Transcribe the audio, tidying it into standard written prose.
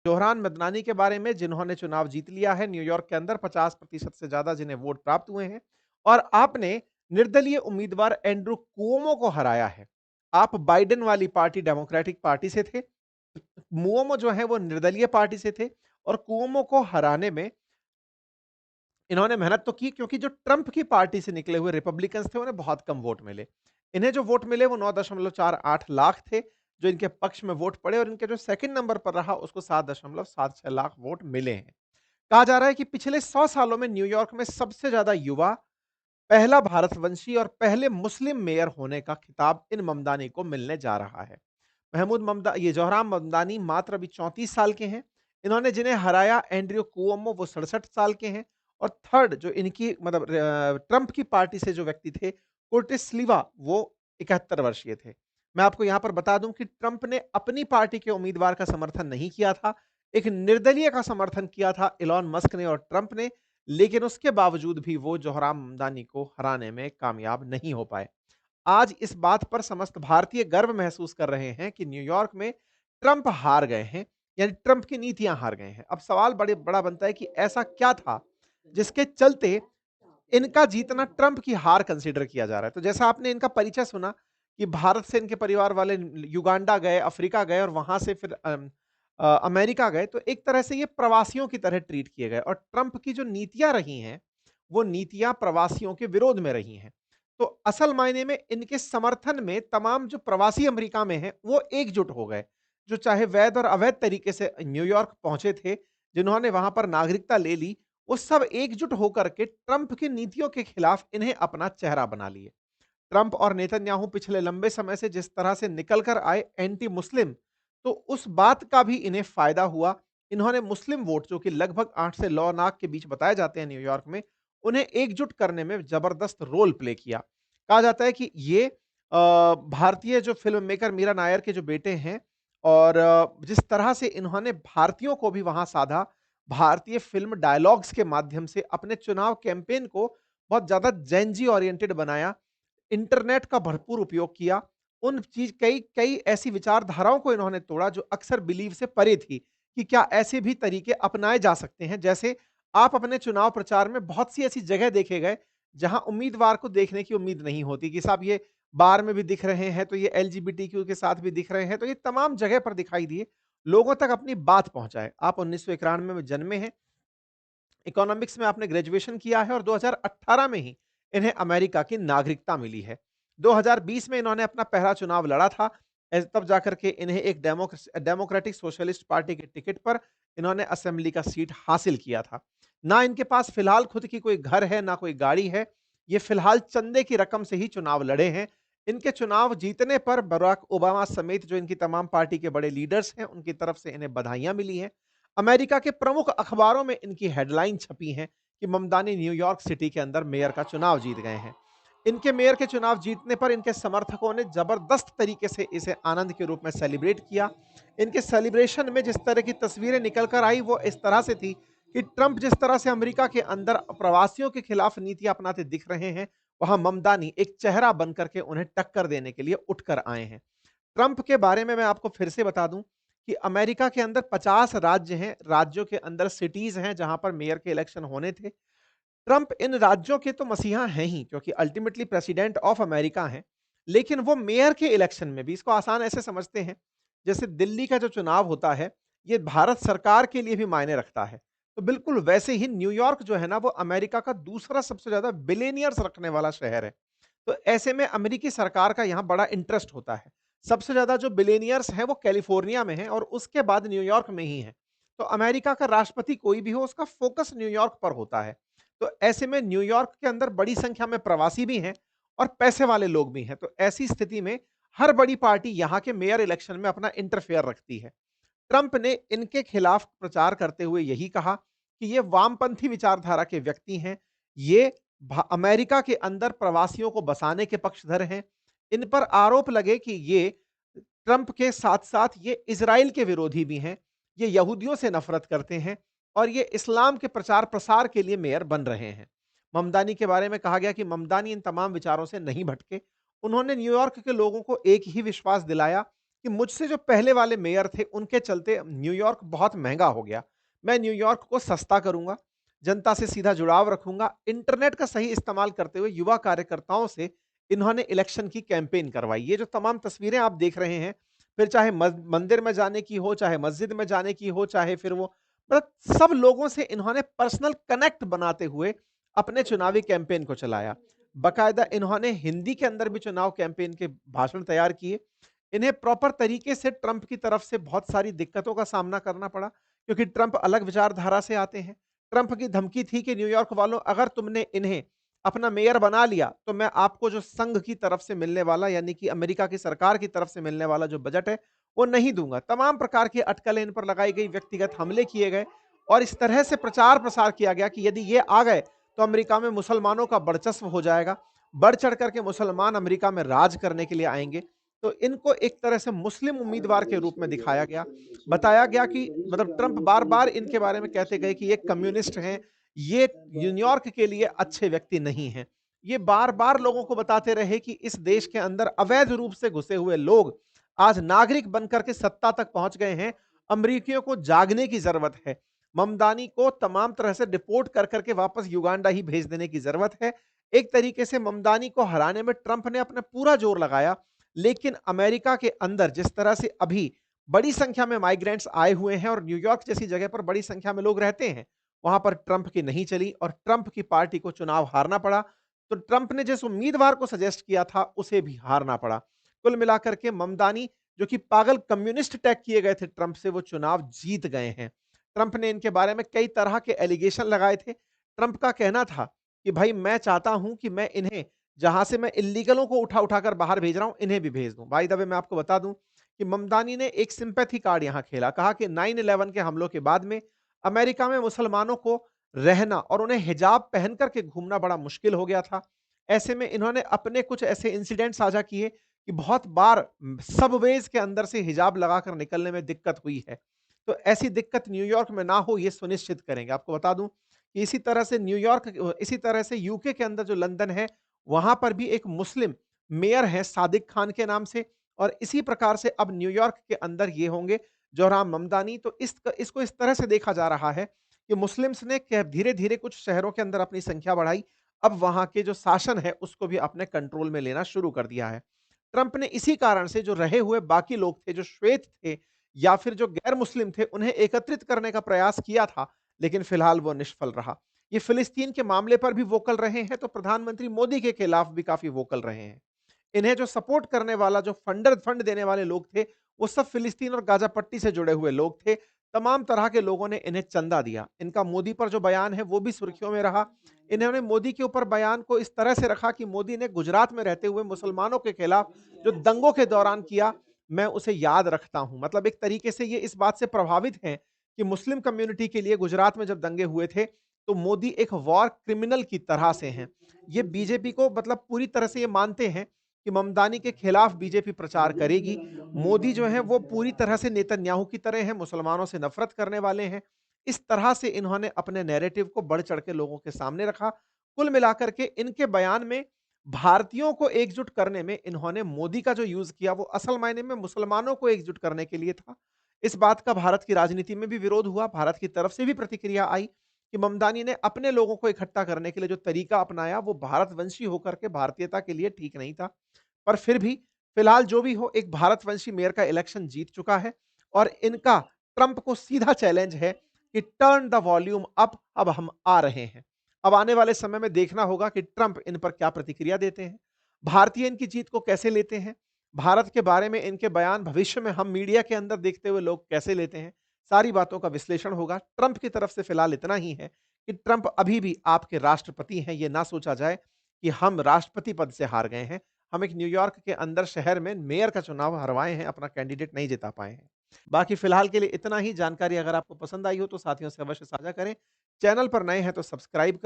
Zohran Madnani के बारे में जिन्होंने चुनाव जीत लिया है न्यूयॉर्क के अंदर 50% से ज़्यादा जिन्हें वोट प्राप्त हुए हैं और आपने निर्दलीय उम्मीदवार एंड्रू कुओमो को हराया है। आप बाइडेन वाली पार्टी डेमोक्रेटिक पार्टी से थे। कुओमो जो है वो निर्दलीय पार्टी से थे और कुओमो को हराने में इन्होंने मेहनत तो की क्योंकि जो ट्रंप की पार्टी से निकले हुए रिपब्लिकन्स थे उन्हें बहुत कम वोट मिले। इन्हें जो वोट मिले वो 9.48 लाख थे जो इनके पक्ष में वोट पड़े और इनके जो सेकंड नंबर पर रहा उसको 7.76 लाख वोट मिले हैं। कहा जा रहा है कि पिछले 100 सालों में न्यूयॉर्क में सबसे ज्यादा युवा, पहला भारतवंशी और पहले मुस्लिम मेयर होने का खिताब इन ममदानी को मिलने जा रहा है। महमूद ममदा ये जोहराम ममदानी मात्र अभी 34 साल के हैं। इन्होंने जिन्हें हराया एंड्रयू कुओमो वो 67 साल के हैं और थर्ड जो इनकी मतलब ट्रंप की पार्टी से जो व्यक्ति थे, कर्टिस स्लीवा वो 71 वर्षीय थे। मैं आपको यहाँ पर बता दूँ कि ट्रंप ने अपनी पार्टी के उम्मीदवार का समर्थन नहीं किया था, एक निर्दलीय का समर्थन किया था इलॉन मस्क ने और ट्रंप ने, लेकिन उसके बावजूद भी वो जोहराम ममदानी को हराने में कामयाब नहीं हो पाए। आज इस बात पर समस्त भारतीय गर्व महसूस कर रहे हैं कि न्यूयॉर्क में ट्रंप हार गए हैं, यानी ट्रंप की नीतियां हार गए हैं। अब सवाल बड़ा बनता है कि ऐसा क्या था जिसके चलते इनका जीतना ट्रंप की हार कंसीडर किया जा रहा है। तो जैसा आपने इनका परिचय सुना कि भारत से इनके परिवार वाले युगांडा गए, अफ्रीका गए और वहां से फिर अमेरिका गए, तो एक तरह से ये प्रवासियों की तरह ट्रीट किए गए और ट्रंप की जो नीतियां रही हैं वो नीतियां प्रवासियों के विरोध में रही हैं। तो असल मायने में इनके समर्थन में तमाम जो प्रवासी अमेरिका में हैं वो एकजुट हो गए, जो चाहे वैध और अवैध तरीके से न्यूयॉर्क पहुंचे थे, जिन्होंने वहां पर नागरिकता ले ली, वो सब एकजुट होकर के ट्रंप की नीतियों के खिलाफ इन्हें अपना चेहरा बना लिए। ट्रंप और नेतन्याहू पिछले लंबे समय से जिस तरह से निकल कर आए एंटी मुस्लिम, तो उस बात का भी इन्हें फायदा हुआ। इन्होंने मुस्लिम वोट जो कि लगभग 8 से 9 लाख के बीच बताए जाते हैं न्यूयॉर्क में, उन्हें एकजुट करने में जबरदस्त रोल प्ले किया। कहा जाता है कि ये भारतीय जो फ़िल्म मेकर मीरा नायर के जो बेटे हैं और जिस तरह से इन्होंने भारतीयों को भी वहाँ साधा, भारतीय फ़िल्म डायलॉग्स के माध्यम से अपने चुनाव कैंपेन को बहुत ज़्यादा जेन ज़ी ओरिएंटेड बनाया। इंटरनेट का भरपूर उपयोग किया। उन चीज़ कई कई ऐसी विचारधाराओं को इन्होंने तोड़ा जो अक्सर बिलीव से परे थी, कि क्या ऐसे भी तरीके अपनाए जा सकते हैं। जैसे आप अपने चुनाव प्रचार में बहुत सी ऐसी जगह देखे गए, जहाँ उम्मीदवार को देखने की उम्मीद नहीं होती कि साहब ये बार में भी दिख रहे हैं, तो ये एलजीबीटीक्यू के साथ भी दिख रहे हैं, तो ये तमाम जगह पर दिखाई दिए। लोगों तक अपनी बात पहुँचाए। आप 1991 में जन्मे हैं, इकोनॉमिक्स में आपने ग्रेजुएशन किया है और 2018 में ही इन्हें अमेरिका की नागरिकता मिली है। 2020 में इन्होंने अपना पहला चुनाव लड़ा था। तब जाकर के इन्हें एक डेमोक्रेटिक सोशलिस्ट पार्टी के टिकट पर इन्होंने असेंबली का सीट हासिल किया था। ना इनके पास फिलहाल खुद की कोई घर है, ना कोई गाड़ी है। ये फिलहाल चंदे की रकम से ही चुनाव लड़े हैं। इनके चुनाव जीतने पर बराक ओबामा समेत जो इनकी तमाम पार्टी के बड़े लीडर्स हैं, उनकी तरफ से इन्हें बधाइयाँ मिली हैं। अमेरिका के प्रमुख अखबारों में इनकी हेडलाइन छपी हैं कि ममदानी न्यूयॉर्क सिटी के अंदर मेयर का चुनाव जीत गए हैं। इनके मेयर के चुनाव जीतने पर इनके समर्थकों ने जबरदस्त तरीके से इसे आनंद के रूप में सेलिब्रेट किया। इनके सेलिब्रेशन में जिस तरह की तस्वीरें निकल कर आई वो इस तरह से थी कि ट्रंप जिस तरह से अमेरिका के अंदर प्रवासियों के खिलाफ नीतियां अपनाते दिख रहे हैं, वहां ममदानी एक चेहरा बनकर के उन्हें टक्कर देने के लिए उठकर आए हैं। ट्रंप के बारे में मैं आपको फिर से बता दूं कि अमेरिका के अंदर 50 राज्य हैं, राज्यों के अंदर सिटीज हैं जहां पर मेयर के इलेक्शन होने थे। ट्रंप इन राज्यों के तो मसीहा हैं ही क्योंकि अल्टीमेटली प्रेसिडेंट ऑफ अमेरिका हैं, लेकिन वो मेयर के इलेक्शन में भी इसको आसान ऐसे समझते हैं, जैसे दिल्ली का जो चुनाव होता है, ये भारत सरकार के लिए भी मायने रखता है। तो बिल्कुल वैसे ही न्यूयॉर्क जो है ना, वो अमेरिका का दूसरा सबसे ज्यादा बिलियनियर्स रखने वाला शहर है। तो ऐसे में अमेरिकी सरकार का यहाँ बड़ा इंटरेस्ट होता है। सबसे ज़्यादा जो बिलियनियर्स हैं वो कैलिफ़ोर्निया में हैं और उसके बाद न्यूयॉर्क में ही हैं। तो अमेरिका का राष्ट्रपति कोई भी हो उसका फ़ोकस न्यूयॉर्क पर होता है। तो ऐसे में न्यूयॉर्क के अंदर बड़ी संख्या में प्रवासी भी हैं और पैसे वाले लोग भी हैं। तो ऐसी स्थिति में हर बड़ी पार्टी यहाँ के मेयर इलेक्शन में अपना इंटरफेयर रखती है। ट्रंप ने इनके खिलाफ प्रचार करते हुए यही कहा कि ये वामपंथी विचारधारा के व्यक्ति हैं। ये अमेरिका के अंदर प्रवासियों को बसाने के पक्षधर हैं। इन पर आरोप लगे कि ये ट्रंप के साथ-साथ ये इज़राइल के विरोधी भी हैं। ये यहूदियों से नफ़रत करते हैं और ये इस्लाम के प्रचार-प्रसार के लिए मेयर बन रहे हैं। ममदानी के बारे में कहा गया कि ममदानी इन तमाम विचारों से नहीं भटके। उन्होंने न्यूयॉर्क के लोगों को एक ही विश्वास दिलाया कि मुझसे जो पहले वाले मेयर थे, उनके चलते न्यूयॉर्क बहुत महँगा हो गया। मैं न्यूयॉर्क को सस्ता करूँगा, जनता से सीधा जुड़ाव रखूँगा। इंटरनेट का सही इस्तेमाल करते हुए युवा कार्यकर्ताओं से इन्होंने इलेक्शन की कैंपेन करवाई। ये जो तमाम तस्वीरें आप देख रहे हैं, फिर चाहे मंदिर में जाने की हो, चाहे मस्जिद में जाने की हो, चाहे फिर वो मतलब सब लोगों से इन्होंने पर्सनल कनेक्ट बनाते हुए अपने चुनावी कैंपेन को चलाया। बाकायदा इन्होंने हिंदी के अंदर भी चुनाव कैंपेन के भाषण तैयार किए। इन्हें प्रॉपर तरीके से ट्रंप की तरफ से बहुत सारी दिक्कतों का सामना करना पड़ा, क्योंकि ट्रंप अलग विचारधारा से आते हैं। ट्रंप की धमकी थी कि न्यूयॉर्क वालों, अगर तुमने इन्हें अपना मेयर बना लिया, तो मैं आपको जो संघ की तरफ से मिलने वाला, यानी कि अमेरिका की सरकार की तरफ से मिलने वाला जो बजट है, वो नहीं दूँगा। तमाम प्रकार की अटकलें इन पर लगाई गई, व्यक्तिगत हमले किए गए और इस तरह से प्रचार-प्रसार किया गया कि यदि ये आ गए, तो अमेरिका में मुसलमानों का वर्चस्व हो जाएगा। बढ़-चढ़ कर के मुसलमान अमेरिका में राज करने के लिए आएँगे। तो इनको एक तरह से मुस्लिम उम्मीदवार के रूप में दिखाया गया। बताया गया कि मतलब ट्रंप बार-बार इनके बारे में कहते गए कि ये कम्युनिस्ट हैं, ये न्यूयॉर्क के लिए अच्छे व्यक्ति नहीं हैं। ये बार-बार लोगों को बताते रहे कि इस देश के अंदर अवैध रूप से घुसे हुए लोग आज नागरिक बनकर के सत्ता तक पहुंच गए हैं। अमरीकियों को जागने की जरूरत है। ममदानी को तमाम तरह से डिपोर्ट कर करके वापस युगांडा ही भेज देने की जरूरत है। एक तरीके से ममदानी को हराने में ट्रंप ने अपना पूरा जोर लगाया, लेकिन अमेरिका के अंदर जिस तरह से अभी बड़ी संख्या में माइग्रेंट्स आए हुए हैं और न्यूयॉर्क जैसी जगह पर बड़ी संख्या में लोग रहते हैं, वहां पर ट्रंप की नहीं चली और ट्रंप की पार्टी को चुनाव हारना पड़ा। तो ट्रंप ने जिस उम्मीदवार को सजेस्ट किया था, उसे भी हारना पड़ा। कुल मिलाकर के ममदानी, जो कि पागल कम्युनिस्ट टैग किए गए थे ट्रंप से, वो चुनाव जीत गए हैं। ट्रंप ने इनके बारे में कई तरह के एलिगेशन लगाए थे। ट्रंप का कहना था कि भाई मैं चाहता हूं कि मैं इन्हें, जहां से मैं इल्लीगलों को उठा कर बाहर भेज रहा हूं, इन्हें भी भेज दूं। बाय द वे मैं आपको बता दूं कि ममदानी ने एक सिंपैथी कार्ड यहां खेला। कहा कि 9/11 के हमलों के बाद में अमेरिका में मुसलमानों को रहना और उन्हें हिजाब पहन करके घूमना बड़ा मुश्किल हो गया था। ऐसे में इन्होंने अपने कुछ ऐसे इंसिडेंट साझा किए कि बहुत बार सबवेज के अंदर से हिजाब लगाकर निकलने में दिक्कत हुई है। तो ऐसी दिक्कत न्यूयॉर्क में ना हो, ये सुनिश्चित करेंगे। आपको बता दूं कि इसी तरह से यूके के अंदर जो लंदन है, वहां पर भी एक मुस्लिम मेयर है सादिक खान के नाम से, और इसी प्रकार से अब न्यूयॉर्क के अंदर ये होंगे जोहराम ममदानी। तो इसको इस तरह से देखा जा रहा है कि मुस्लिम्स ने धीरे-धीरे कुछ शहरों के अंदर अपनी संख्या बढ़ाई। अब वहां के जो शासन है, उसको भी अपने कंट्रोल में लेना शुरू कर दिया है। ट्रंप ने इसी कारण से जो रहे हुए बाकी लोग थे, जो श्वेत थे या फिर जो गैर मुस्लिम थे, उन्हें एकत्रित करने का प्रयास किया था, लेकिन फिलहाल वो निष्फल रहा। ये फिलिस्तीन के मामले पर भी वोकल रहे हैं, तो प्रधानमंत्री मोदी के खिलाफ भी काफ़ी वोकल रहे हैं। इन्हें जो सपोर्ट करने वाला, जो फंड देने वाले लोग थे, वो सब फिलिस्तीन और गाज़ा पट्टी से जुड़े हुए लोग थे। तमाम तरह के लोगों ने इन्हें चंदा दिया। इनका मोदी पर जो बयान है, वो भी सुर्खियों में रहा। इन्होंने मोदी के ऊपर बयान को इस तरह से रखा कि मोदी ने गुजरात में रहते हुए मुसलमानों के खिलाफ जो दंगों के दौरान किया, मैं उसे याद रखता हूं। मतलब एक तरीके से ये इस बात से प्रभावित हैं कि मुस्लिम कम्युनिटी के लिए गुजरात में जब दंगे हुए थे, तो मोदी एक वॉर क्रिमिनल की तरह से हैं। ये बीजेपी को मतलब पूरी तरह से ये मानते हैं कि ममदानी के खिलाफ बीजेपी प्रचार करेगी। मोदी जो हैं वो पूरी तरह से नेतन्याहू की तरह हैं, मुसलमानों से नफ़रत करने वाले हैं। इस तरह से इन्होंने अपने नैरेटिव को बढ़-चढ़ के लोगों के सामने रखा। कुल मिलाकर के इनके बयान में भारतीयों को एकजुट करने में इन्होंने मोदी का जो यूज़ किया, वो असल मायने में मुसलमानों को एकजुट करने के लिए था। इस बात का भारत की राजनीति में भी विरोध हुआ, भारत की तरफ से भी प्रतिक्रिया आई कि ममदानी ने अपने लोगों को इकट्ठा करने के लिए जो तरीका अपनाया, वो भारतवंशी होकर के भारतीयता के लिए ठीक नहीं था। पर फिर भी फिलहाल जो भी हो, एक भारतवंशी मेयर का इलेक्शन जीत चुका है और इनका ट्रंप को सीधा चैलेंज है कि टर्न द वॉल्यूम अप, अब हम आ रहे हैं। अब आने वाले समय में देखना होगा कि ट्रंप इन पर क्या प्रतिक्रिया देते हैं, भारतीय इनकी जीत को कैसे लेते हैं, भारत के बारे में इनके बयान भविष्य में हम मीडिया के अंदर देखते हुए लोग कैसे लेते हैं। सारी बातों का विश्लेषण होगा। ट्रंप की तरफ से फिलहाल इतना ही है कि ट्रंप अभी भी आपके राष्ट्रपति हैं। ये ना सोचा जाए कि हम राष्ट्रपति पद से हार गए हैं। हम एक न्यूयॉर्क के अंदर शहर में मेयर का चुनाव हरवाए हैं, अपना कैंडिडेट नहीं जिता पाए हैं। बाकी फिलहाल के लिए इतना ही। जानकारी अगर आपको पसंद आई हो तो साथियों से अवश्य साझा करें। चैनल पर नए हैं तो सब्सक्राइब कर